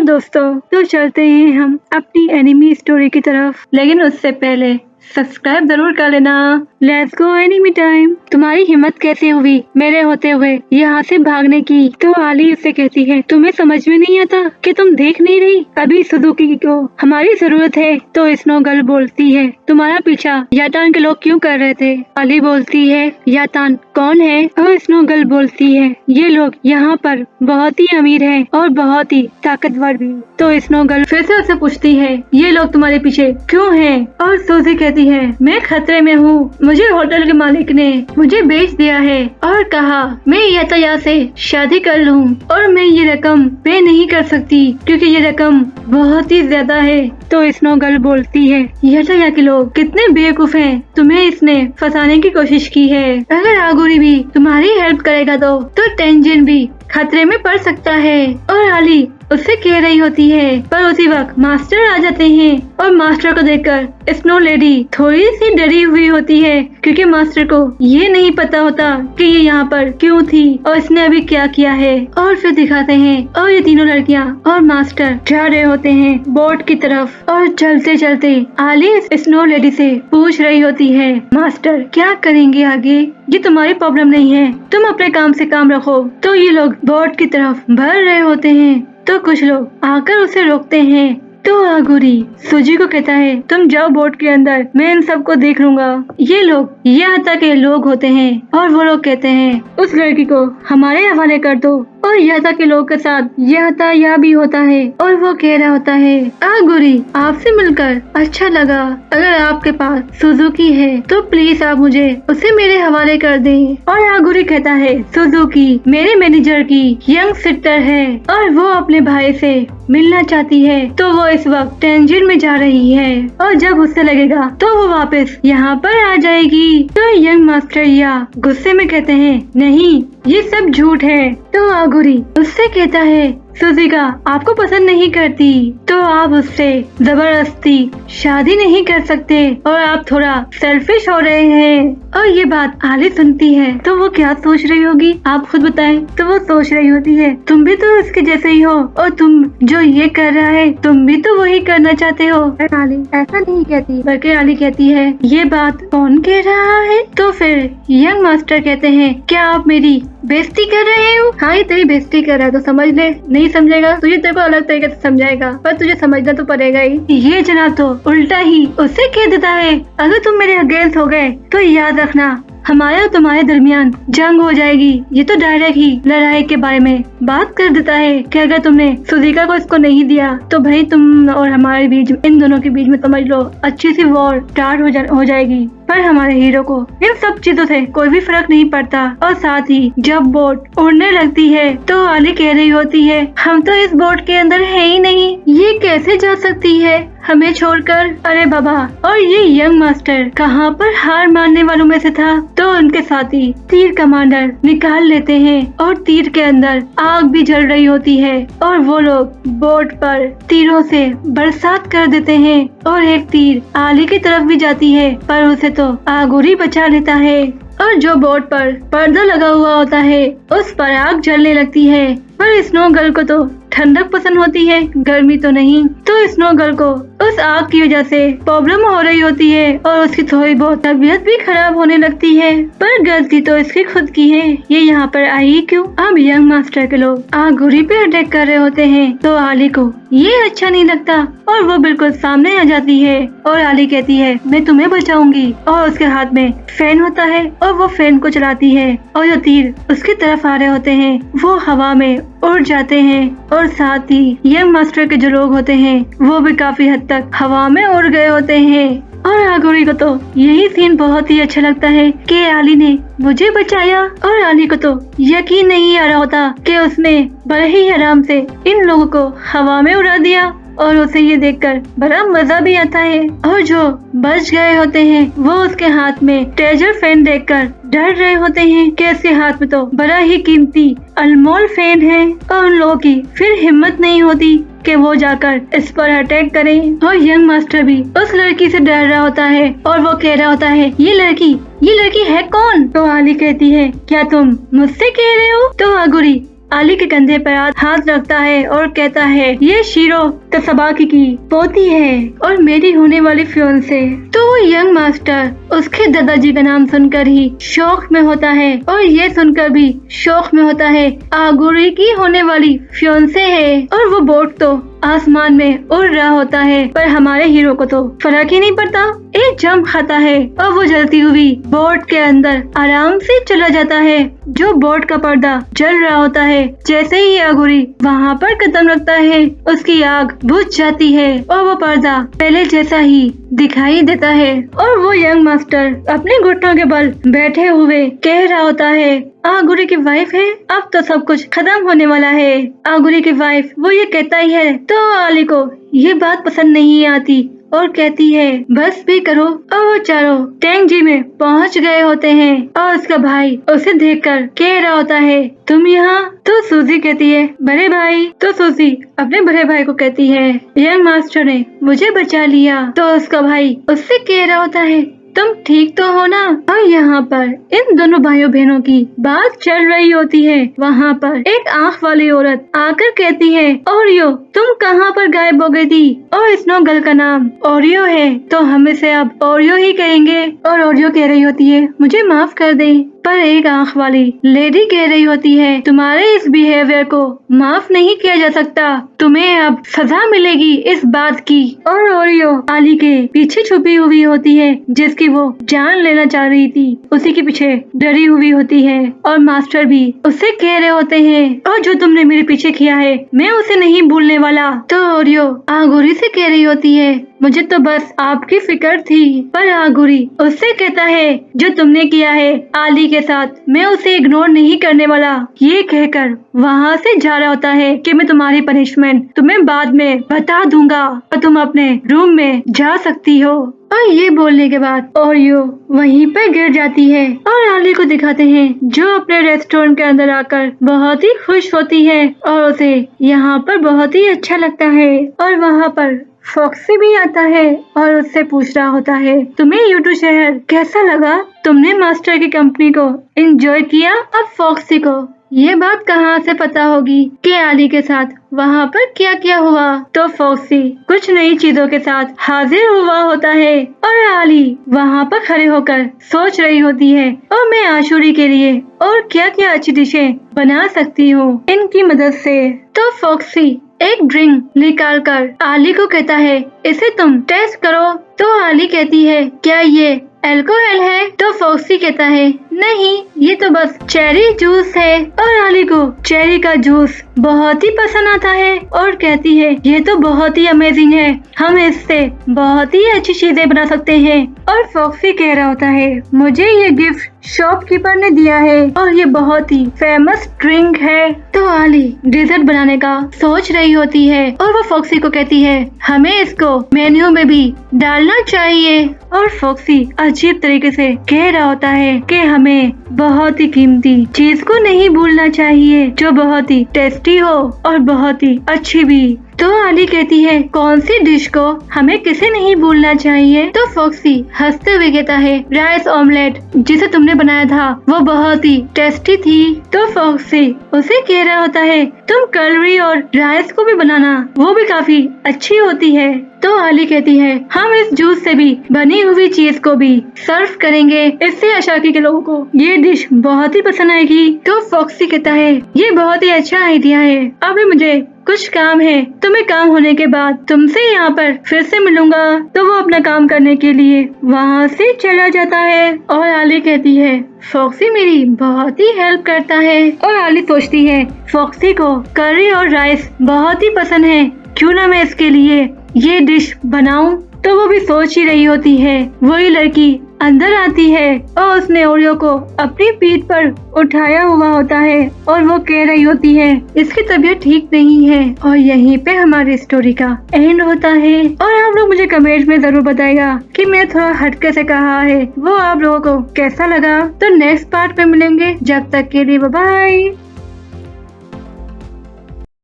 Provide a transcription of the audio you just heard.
दोस्तों, तो चलते हैं हम अपनी एनिमी स्टोरी की तरफ, लेकिन उससे पहले सब्सक्राइब जरूर कर लेना। Let's go enemy time. तुम्हारी हिम्मत कैसे हुई मेरे होते हुए यहाँ से भागने की? तो आली उससे कहती है, तुम्हें समझ में नहीं आता कि तुम देख नहीं रही अभी सुजुकी को हमारी जरूरत है। तो स्नो गर्ल बोलती है, तुम्हारा पीछा यातान के लोग क्यों कर रहे थे? आली बोलती है, यातान कौन है? और स्नो गर्ल बोलती है, ये लोग यहाँ पर बहुत ही अमीर है और बहुत ही ताकतवर भी। तो स्नो गर्ल फिर से उससे पूछती है, ये लोग तुम्हारे पीछे क्यों हैं? और सूजी कहती है, मैं खतरे में हूँ। मुझे होटल के मालिक ने मुझे बेच दिया है और कहा मैं यातायात से शादी कर लूँ और मैं ये रकम पे नहीं कर सकती क्योंकि ये रकम बहुत ही ज्यादा है। तो स्नो गर्ल बोलती है, यातायात के लोग कितने बेवकूफ हैं, तुम्हें इसने फंसाने की कोशिश की है। अगर आगुरी भी तुम्हारी हेल्प करेगा तो टेंजिन भी खतरे में पड़ सकता है। और आली उससे कह रही होती है, पर उसी वक्त मास्टर आ जाते हैं और मास्टर को देखकर स्नो लेडी थोड़ी सी डरी हुई होती है क्योंकि मास्टर को ये नहीं पता होता कि ये यहाँ पर क्यों थी और इसने अभी क्या किया है। और फिर दिखाते हैं और ये तीनों लड़कियाँ और मास्टर जा रहे होते हैं बोट की तरफ। और चलते चलते आली स्नो लेडी से पूछ रही होती है, मास्टर क्या करेंगे आगे? ये तुम्हारी प्रॉब्लम नहीं है, तुम अपने काम से काम रखो। तो ये लोग बोट की तरफ बढ़ रहे होते हैं तो कुछ लोग आकर उसे रोकते हैं। तो आगुरी सुजी को कहता है, तुम जाओ बोट के अंदर, मैं इन सबको देख लूंगा। ये लोग यहाँ तक के लोग होते हैं और वो लोग कहते हैं, उस लड़की को हमारे हवाले कर दो। और यहाँ के लोग के साथ यह भी होता है और वो कह रहा होता है, आगुरी आपसे मिलकर अच्छा लगा। अगर आपके पास सुजुकी है तो प्लीज आप मुझे उसे मेरे हवाले कर दें। और आगुरी कहता है, सुजुकी मेरे मैनेजर की यंग सिस्टर है और वो अपने भाई से मिलना चाहती है। तो वो इस वक्त टेंजिन में जा रही है और जब गुस्सा लगेगा तो वो वापस यहाँ पर आ जाएगी। तो यंग मास्टर या गुस्से में कहते हैं, नहीं ये सब झूठ है। तो आगुरी उससे कहता है, सुजिका आपको पसंद नहीं करती तो आप उससे जबरदस्ती शादी नहीं कर सकते और आप थोड़ा सेल्फिश हो रहे हैं। और ये बात आली सुनती है तो वो क्या सोच रही होगी आप खुद बताएं। तो वो सोच रही होती है, तुम भी तो उसके जैसे ही हो और तुम जो ये कर रहा है तुम भी तो वही करना चाहते हो। आली ऐसा नहीं कहती, बल्कि आली कहती है, ये बात कौन कह रहा है? तो फिर यंग मास्टर कहते हैं, क्या आप मेरी बेइज्जती कर रहे हो? हाँ ये तेरी बेइज्जती कर रहा है तो समझ ले, नहीं समझेगा तुझे तेरे को अलग तरीके से समझाएगा, पर तुझे समझना तो पड़ेगा ही। ये जनाब तो उल्टा ही उससे कह देता है, अगर तुम मेरे अगेंस्ट हो गए तो याद रखना हमारे और तुम्हारे दरमियान जंग हो जाएगी। ये तो डायरेक्ट ही लड़ाई के बारे में बात कर देता है कि अगर तुमने सुजीका को इसको नहीं दिया तो भाई तुम और हमारे बीच, इन दोनों के बीच में समझ लो अच्छी सी वॉर स्टार्ट हो जाएगी। पर हमारे हीरो को इन सब चीजों से कोई भी फर्क नहीं पड़ता। और साथ ही जब बोट उड़ने लगती है तो आली कह रही होती है, हम तो इस बोट के अंदर है ही नहीं, ये कैसे जा सकती है हमें छोड़कर? अरे बाबा। और ये यंग मास्टर कहाँ पर हार मानने वालों में से था तो उनके साथी तीर कमांडर निकाल लेते हैं और तीर के अंदर आग भी जल रही होती है और वो लोग बोट पर तीरों से बरसात कर देते हैं और एक तीर आली की तरफ भी जाती है पर उसे तो आगुरी बचा लेता है। और जो बोट पर पर्दा लगा हुआ होता है उस पर आग जलने लगती है। पर स्नो गर्ल को तो ठंडक पसंद होती है, गर्मी तो नहीं। तो स्नो गर्ल को उस आग की वजह से प्रॉब्लम हो रही होती है और उसकी थोड़ी बहुत तबीयत भी खराब होने लगती है। पर गलती तो इसकी खुद की है, ये यहाँ पर आई क्यों? अब यंग मास्टर के लोग आगुरी पे अटैक कर रहे होते हैं तो आली को ये अच्छा नहीं लगता और वो बिल्कुल सामने आ जाती है और आली कहती है, मैं तुम्हें बचाऊंगी। और उसके हाथ में फैन होता है और वो फैन को चलाती है और जो तीर उसकी तरफ आ रहे होते हैं वो हवा में उड़ जाते हैं। और साथ ही यंग मास्टर के जो लोग होते हैं वो भी काफी हद तक हवा में उड़ गए होते हैं। और आगुरी को तो यही सीन बहुत ही अच्छा लगता है कि आली ने मुझे बचाया। और आली को तो यकीन नहीं आ रहा होता कि उसने बड़े ही आराम से इन लोगों को हवा में उड़ा दिया और उसे ये देखकर बड़ा मजा भी आता है। और जो बच गए होते हैं वो उसके हाथ में ट्रेजर फैन देखकर डर रहे होते हैं कि इसके हाथ में तो बड़ा ही कीमती अनमोल फैन है। और उन लोगों की फिर हिम्मत नहीं होती कि वो जाकर इस पर अटैक करें। और यंग मास्टर भी उस लड़की से डर रहा होता है और वो कह रहा होता है, ये लड़की है कौन? तो आली कहती है, क्या तुम मुझसे कह रहे हो? तो आगुरी आली के कंधे पर हाथ रखता है और कहता है, ये शीरो तसबाकी की पोती है और मेरी होने वाली फियोंसे। तो वो यंग मास्टर उसके दादाजी का नाम सुनकर ही शौक में होता है और ये सुनकर भी शौक में होता है आगुरी की होने वाली फियोंसे है। और वो बोट तो आसमान में उड़ रहा होता है, पर हमारे हीरो को तो फर्क ही नहीं पड़ता। एक जंप खाता है और वो जलती हुई बोट के अंदर आराम से चला जाता है। जो बोट का पर्दा जल रहा होता है, जैसे ही आगुरी वहाँ पर कदम रखता है, उसकी आग बुझ जाती है और वो पर्दा पहले जैसा ही दिखाई देता है। और वो यंग मास्टर अपने घुटनों के बल बैठे हुए कह रहा होता है, आगुरी की वाइफ है, अब तो सब कुछ खत्म होने वाला है। आगुरी की वाइफ वो ये कहता ही है तो आली को ये बात पसंद नहीं आती और कहती है बस भी करो। और वो चारों टैंक जी में पहुंच गए होते हैं और उसका भाई उसे देखकर कह रहा होता है, तुम यहाँ? तो सूजी कहती है, बड़े भाई। तो सूजी अपने बड़े भाई को कहती है, यंग मास्टर ने मुझे बचा लिया। तो उसका भाई उससे कह रहा होता है, तुम ठीक तो हो ना? और यहाँ पर इन दोनों भाइयों बहनों की बात चल रही होती है। वहाँ पर एक आँख वाली औरत आकर कहती है, ओरियो तुम कहाँ पर गायब हो गई थी? और स्नो गर्ल का नाम ओरियो है, तो हम इसे अब ओरियो ही कहेंगे। और ओरियो कह रही होती है, मुझे माफ कर दे। पर एक आँख वाली लेडी कह रही होती है, तुम्हारे इस बिहेवियर को माफ नहीं किया जा सकता, तुम्हें अब सजा मिलेगी इस बात की। और ओरियो आली के पीछे छुपी हुई होती है, जिसकी वो जान लेना चाह रही थी, उसी के पीछे डरी हुई होती है। और मास्टर भी उससे कह रहे होते हैं, और जो तुमने मेरे पीछे किया है मैं उसे नहीं भूलने वाला। तो ओरियो आगुरी से कह रही होती है, मुझे तो बस आपकी फिक्र थी। पर आगुरी उससे कहता है, जो तुमने किया है आली के साथ मैं उसे इग्नोर नहीं करने वाला। ये कहकर वहाँ से जा रहा होता है कि मैं तुम्हारी पनिशमेंट तुम्हें बाद में बता दूंगा और तुम अपने रूम में जा सकती हो। और ये बोलने के बाद ओरियो वहीं पर गिर जाती है और आली को दिखाते हैं, जो अपने रेस्टोरेंट के अंदर आकर बहुत ही खुश होती है और उसे यहाँ पर बहुत ही अच्छा लगता है। और वहाँ पर फॉक्सी भी आता है और उससे पूछ रहा होता है, तुम्हें यूटू शहर कैसा लगा? तुमने मास्टर की कंपनी को एंजॉय किया? अब फॉक्सी को ये बात कहाँ से पता होगी कि आली के साथ वहाँ पर क्या क्या हुआ। तो फॉक्सी कुछ नई चीजों के साथ हाजिर हुआ होता है और आली वहाँ पर खड़े होकर सोच रही होती है, और मैं आशूरी के लिए और क्या क्या अच्छी डिशें बना सकती हूँ इनकी मदद से। तो फॉक्सी एक ड्रिंक निकाल कर आली को कहता है, इसे तुम टेस्ट करो। तो आली कहती है, क्या ये अल्कोहल है? तो फॉक्सी कहता है, नहीं ये तो बस चेरी जूस है। और आली को चेरी का जूस बहुत ही पसंद आता है और कहती है, ये तो बहुत ही अमेजिंग है, हम इससे बहुत ही अच्छी चीजें बना सकते हैं। और फॉक्सी कह रहा होता है, मुझे ये गिफ्ट शॉपकीपर ने दिया है और ये बहुत ही फेमस ड्रिंक है। तो आली डेजर्ट बनाने का सोच रही होती है और वो फॉक्सी को कहती है, हमें इसको मेन्यू में भी डालना चाहिए। और फॉक्सी अजीब तरीके से कह रहा होता है कि हमें बहुत ही कीमती चीज को नहीं भूलना चाहिए, जो बहुत ही टेस्टी हो और बहुत ही अच्छी भी। तो आली कहती है, कौन सी डिश को हमें किसे नहीं भूलना चाहिए? तो फॉक्सी हंसते हुए कहता है, राइस ऑमलेट जिसे तुमने बनाया था वो बहुत ही टेस्टी थी। तो फॉक्सी उसे कह रहा होता है, तुम कलरी और राइस को भी बनाना, वो भी काफी अच्छी होती है। तो आली कहती है, हम इस जूस से भी बनी हुई चीज को भी सर्व करेंगे, इससे अशाकी के लोगों को ये डिश बहुत ही पसंद आएगी। तो फॉक्सी कहता है, ये बहुत ही अच्छा आइडिया है, अभी मुझे कुछ काम है, तो मैं काम होने के बाद तुमसे यहाँ पर फिर से मिलूंगा। तो वो अपना काम करने के लिए वहाँ से चला जाता है और आली कहती है, फॉक्सी मेरी बहुत ही हेल्प करता है। और आली सोचती है, फॉक्सी को करी और राइस बहुत ही पसंद है, क्यों ना मैं इसके लिए ये डिश बनाऊं। तो वो भी सोच ही रही होती है, वही लड़की अंदर आती है और उसने ओरियो को अपनी पीठ पर उठाया हुआ होता है और वो कह रही होती है, इसकी तबीयत ठीक नहीं है। और यहीं पे हमारी स्टोरी का एंड होता है। और आप लोग मुझे कमेंट में जरूर बताएगा कि मैं थोड़ा हटके से कहा है वो आप लोगों को कैसा लगा। तो नेक्स्ट पार्ट में मिलेंगे, जब तक के लिए बाय बाय।